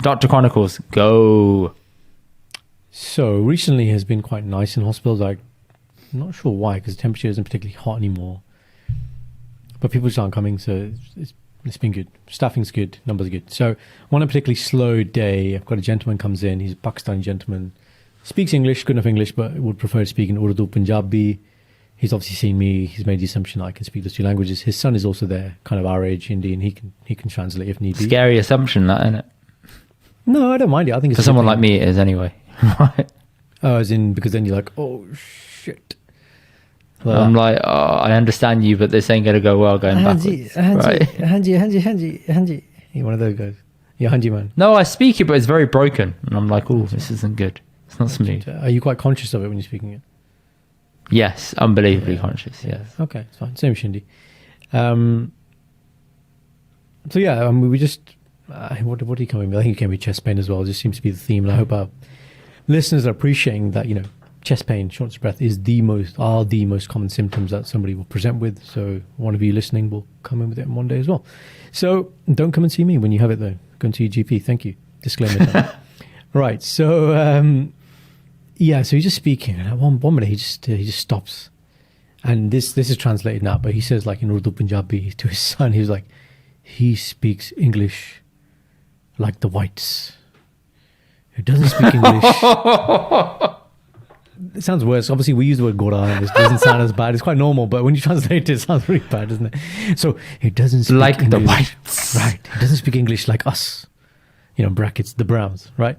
Doctor Chronicles, go. So recently has been quite nice in hospitals. I'm not sure why, because the temperature isn't particularly hot anymore. But people just aren't coming, so it's been good. Staffing's good, numbers are good. So on a particularly slow day, I've got a gentleman comes in. He's a Pakistani gentleman. Speaks English, good enough English, but would prefer to speak in Urdu, Punjabi. He's obviously seen me. He's made the assumption I can speak those two languages. His son is also there, kind of our age, Indy, and he can translate if need be. Scary assumption, that, isn't it? No, I don't mind it. I think it's for someone like me, it is anyway. Right? As in, because then you're like, oh shit. Well, I'm like, oh, I understand you, but this ain't gonna go well going backwards. Right? Hanji. You're one of those guys. You're Hanji man. No, I speak it, but it's very broken, and I'm like, oh, this isn't good. It's not smooth. Are you quite conscious of it when you're speaking it? Yes, unbelievably conscious. Yes. Okay, it's fine. Same as Shindy. So yeah, we just what did he come in with? I think he came with chest pain as well. It just seems to be the theme, and I hope our listeners are appreciating that. Chest pain, shortness of breath is the most common symptoms that somebody will present with. So one of you listening will come in with it one day as well. So don't come and see me when you have it though. Go and see your GP. Thank you. Disclaimer time. Right. So so he's just speaking, and at one minute he just stops, and this is translated now, but he says, like, in Urdu Punjabi to his son, he was like, he speaks English like the whites. He doesn't speak English. It sounds worse. Obviously, we use the word Gora, and it doesn't sound as bad. It's quite normal, but when you translate it, it sounds really bad, doesn't it? So he doesn't speak like English, the whites, right? He doesn't speak English like us, brackets, the Browns, right?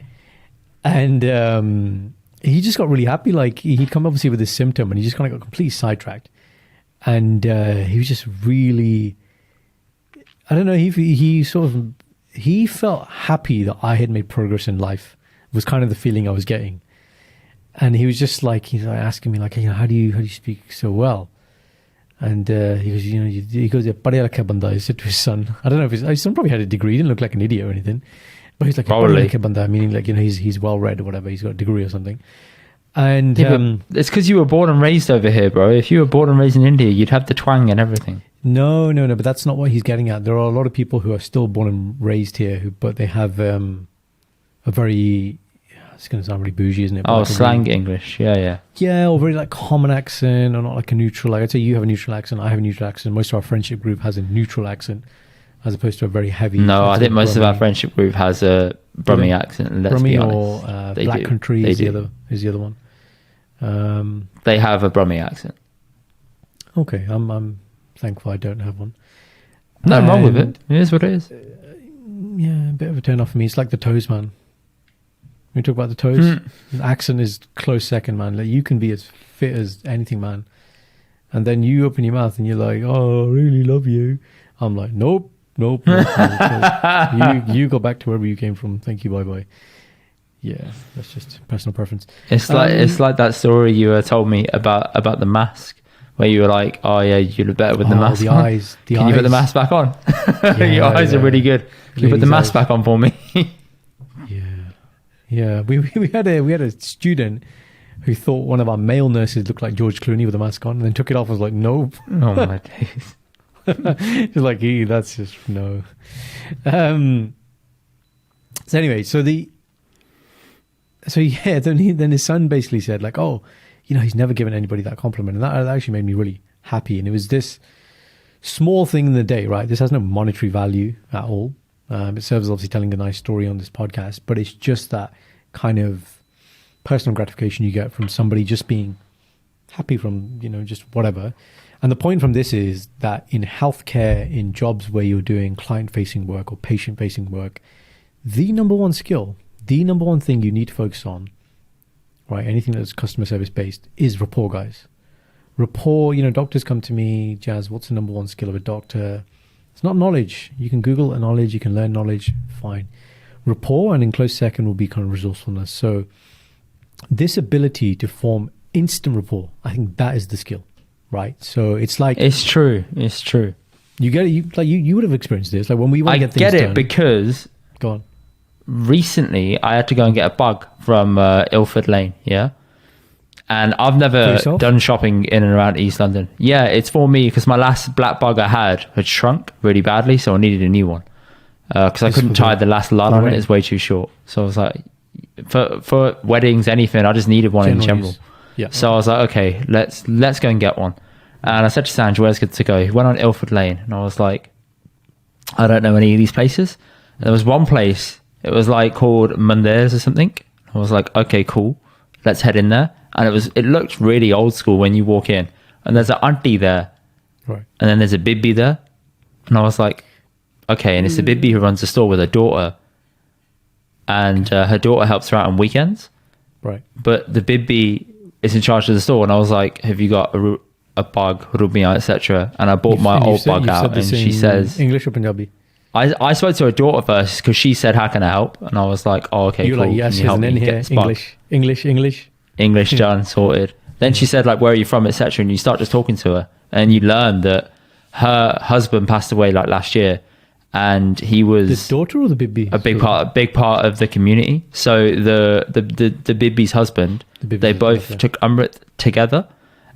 And he just got really happy. Like, he'd come obviously with this symptom, and he just kind of got completely sidetracked. And he was just really, I don't know. He felt happy that I had made progress in life. Was kind of the feeling I was getting. And he was just like, he's like asking me, like, how do you speak so well? And he goes, "Yeah, padhya likha banda," he said to his son. I don't know if his son probably had a degree. He didn't look like an idiot or anything. But he's like, probably. "Padhya likha banda," meaning like, he's well read or whatever. He's got a degree or something. And it's because you were born and raised over here, bro. If you were born and raised in India, you'd have the twang and everything. No, but that's not what he's getting at. There are a lot of people who are still born and raised here, but they have a very, it's going to sound really bougie, isn't it? But oh, like slang English. Yeah. Yeah, or very like common accent, or not like a neutral. Like, I'd say you have a neutral accent, I have a neutral accent. Most of our friendship group has a neutral accent, as opposed to a very heavy. No, I think most of our friendship group has a Brummie accent. Let's be honest. Or Black Country is the other one. They have a Brummie accent. Okay, I'm thankful I don't have one. Nothing wrong with it. It is what it is. Yeah, a bit of a turn off for me. It's like the toes, man. We talk about the toes. The accent is close second, man. Like, you can be as fit as anything, man, and then you open your mouth and you're like, "Oh, I really love you." I'm like, nope. You go back to wherever you came from. Thank you. Bye bye. Yeah, that's just personal preference. It's like that story you told me about the mask, where you were like, "Oh yeah, you look better with the mask." The on. eyes. Can you put the mask back on? Your eyes are really good. Can you put the mask back on for me? Yeah. We had a student who thought one of our male nurses looked like George Clooney with a mask on, and then took it off. And was like, nope. Oh my days. He's like, that's just no. So anyway, then his son basically said, like, oh, he's never given anybody that compliment, and that actually made me really happy. And it was this small thing in the day, right? This has no monetary value at all. It serves as obviously telling a nice story on this podcast, but it's just that kind of personal gratification you get from somebody just being happy from, just whatever. And the point from this is that in healthcare, in jobs where you're doing client-facing work or patient-facing work, the number one skill, the number one thing you need to focus on, right, anything that's customer service-based, is rapport, guys. Rapport, doctors come to me, Jazz, what's the number one skill of a doctor? It's not knowledge. You can Google a knowledge, you can learn knowledge, fine. Rapport, and in close second, will be kind of resourcefulness. So this ability to form instant rapport, I think that is the skill. Right, so it's like it's true. You get it. You would have experienced this. Like when we want to get things done. Because go on. Recently, I had to go and get a bug from Ilford Lane. Yeah, and I've never done shopping in and around East London. Yeah, it's for me because my last black bug I had shrunk really badly, so I needed a new one. because I couldn't tie the last lot on it. It's way too short. So I was like, for weddings, anything, I just needed one in general. Yeah. So I was like, okay, let's go and get one. And I said to Sanj, where's good to go? He went on Ilford Lane, and I was like, I don't know any of these places. And there was one place, it was like called Mundares or something. I was like, okay, cool, let's head in there. And it looked really old school when you walk in. And there's an auntie there, right? And then there's a bibbi there. And I was like, okay, and it's the bibbi who runs the store with her daughter. And her daughter helps her out on weekends. Right. But the bibbi is in charge of the store. And I was like, have you got a bug, rubia, etc.? And I bought my old bug out, and she says... English or Punjabi? I spoke to her daughter first, because she said, how can I help? And I was like, oh, okay, You're cool. like, yes, can you help me here. get this bug? English done, sorted. Then she said, like, where are you from, etc. And you start just talking to her, and you learn that her husband passed away like last year, and he was the daughter or the bibbi? A big part of the community. So the bibbi's husband, they both took Umrit together.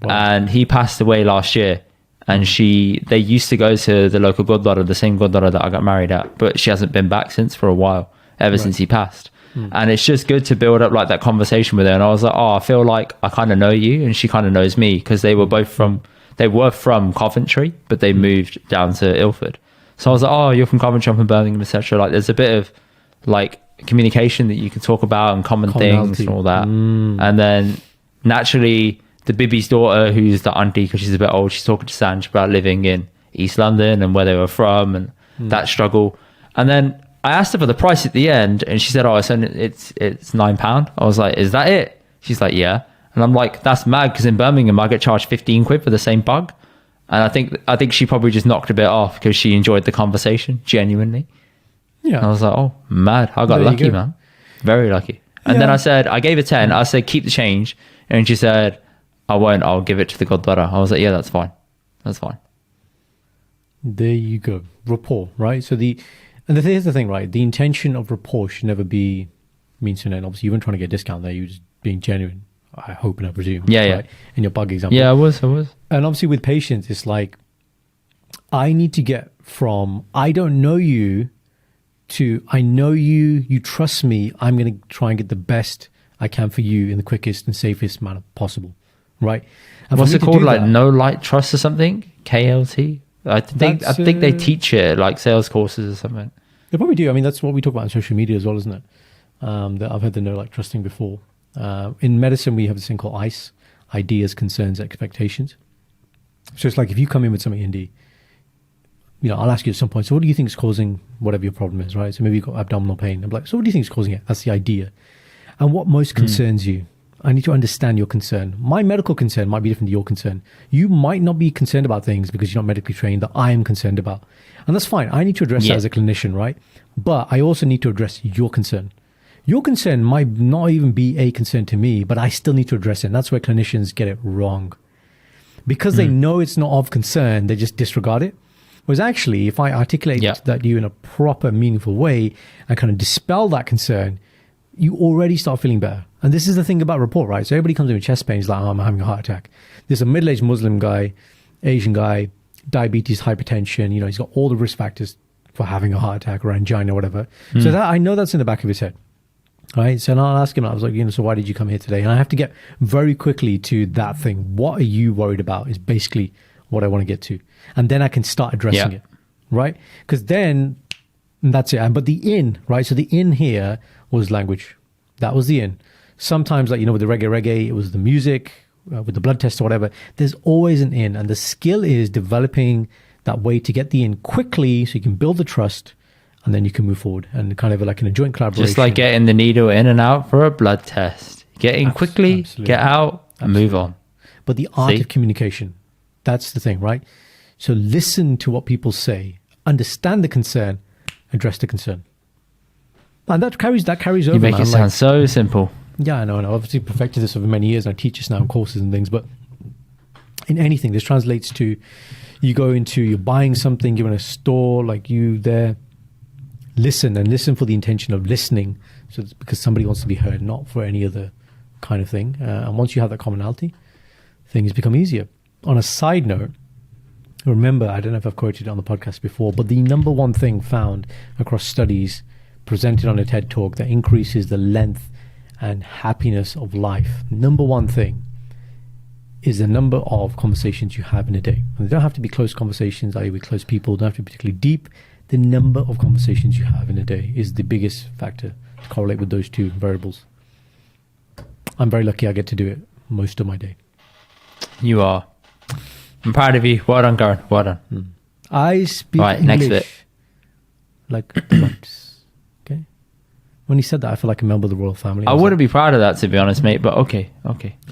Wow. And he passed away last year. And they used to go to the local Gurdwara, the same Gurdwara that I got married at, but she hasn't been back since for a while, ever since he passed. And it's just good to build up like that conversation with her. And I was like, oh, I feel like I kind of know you, and she kind of knows me, because they were both from Coventry, but they moved down to Ilford. So I was like, oh, you're from Coventry, I'm from Birmingham, etc. Like, there's a bit of like communication that you can talk about, and common things and all that. And then naturally, the bibbi's daughter, who's the auntie, because she's a bit old, she's talking to Sanj about living in East London and where they were from and that struggle. And then I asked her for the price at the end, and she said, oh, it's £9. I was like, is that it? She's like, yeah. And I'm like, that's mad, because in Birmingham I get charged 15 quid for the same bug. And I think she probably just knocked a bit off, because she enjoyed the conversation genuinely. Yeah. And I was like, oh, mad, I got lucky, man, very lucky. And then I gave her 10. I said, keep the change. And she said, I won't, I'll give it to the Gurdwara. I was like, yeah, that's fine. There you go. Rapport, right? So here's the thing, right? The intention of rapport should never be means to an end. Obviously, you weren't trying to get a discount there. You were just being genuine, I hope and I presume. Yeah. Right? In your bug example. Yeah, I was. And obviously with patients, it's like, I need to get from, I don't know you, to, I know you, you trust me, I'm going to try and get the best I can for you in the quickest and safest manner possible. Right? And what's it called? Like no light trust or something? KLT? I think they teach it like sales courses or something. They probably do. I mean, that's what we talk about on social media as well, isn't it? That I've heard the no light trusting before. In medicine, we have this thing called ICE, ideas, concerns, expectations. So it's like, if you come in with something, Indy, I'll ask you at some point, so what do you think is causing whatever your problem is, right? So maybe you've got abdominal pain. I'm like, so what do you think is causing it? That's the idea. And what most concerns you? I need to understand your concern. My medical concern might be different to your concern. You might not be concerned about things because you're not medically trained that I am concerned about. And that's fine. I need to address that as a clinician, right? But I also need to address your concern. Your concern might not even be a concern to me, but I still need to address it. And that's where clinicians get it wrong. Because they know it's not of concern, they just disregard it. Whereas actually, if I articulate that to you in a proper, meaningful way and kind of dispel that concern, you already start feeling better. And this is the thing about Rapport, right? So everybody comes in with chest pain. He's like, oh, I'm having a heart attack. There's a middle-aged Muslim guy, Asian guy, diabetes, hypertension. He's got all the risk factors for having a heart attack or angina or whatever. So that I know that's in the back of his head, right? So I'll ask him, I was like, so why did you come here today? And I have to get very quickly to that thing. What are you worried about is basically what I want to get to. And then I can start addressing it, right? Because then that's it. But the in, right? So the in here was language. That was the in. Sometimes, like, with the reggae, it was the music, with the blood test or whatever. There's always an in. And the skill is developing that way to get the in quickly so you can build the trust and then you can move forward and kind of like in a joint collaboration. Just like getting the needle in and out for a blood test. Get in quickly, get out, and move on. But the art of communication, that's the thing, right? So listen to what people say, understand the concern, address the concern. And that carries over. You make it sound so simple. Yeah, I know. And I've obviously perfected this over many years, and I teach this now in courses and things. But in anything, this translates to you're buying something, you're in a store, like you there, listen for the intention of listening. So it's because somebody wants to be heard, not for any other kind of thing. And once you have that commonality, things become easier. On a side note, Remember, I don't know if I've quoted it on the podcast before, but the number one thing found across studies presented on a TED Talk that increases the length and happiness of life, number one thing is the number of conversations you have in a day. And they don't have to be close conversations, i.e. with close people, don't have to be particularly deep. The number of conversations you have in a day is the biggest factor to correlate with those two variables. I'm very lucky I get to do it most of my day. You are. I'm proud of you. Well done, Karan. Well done. I speak English next bit. like the monks. Okay. When he said that, I feel like a member of the royal family. I wouldn't be proud of that, to be honest, mate, but okay.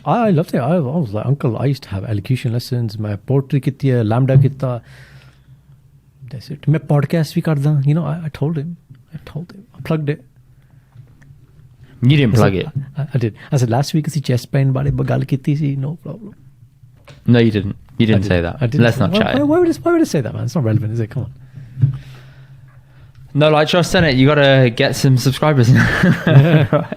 I loved it. I was like, Uncle, I used to have elocution lessons. My poetry kitti hai, lambda kitta. That's it. मैं podcast भी करदा. You know, I told him. I plugged it. You didn't plug it. I did. I said last week ਅਸੀਂ chest pain ਬਾਰੇ ਗੱਲ ਕੀਤੀ ਸੀ. No problem. No, you didn't. You didn't say that. Let's not chat. Why would I say that, man? It's not relevant, is it? Come on. No, like Josh Sennett, you got to get some subscribers. Right.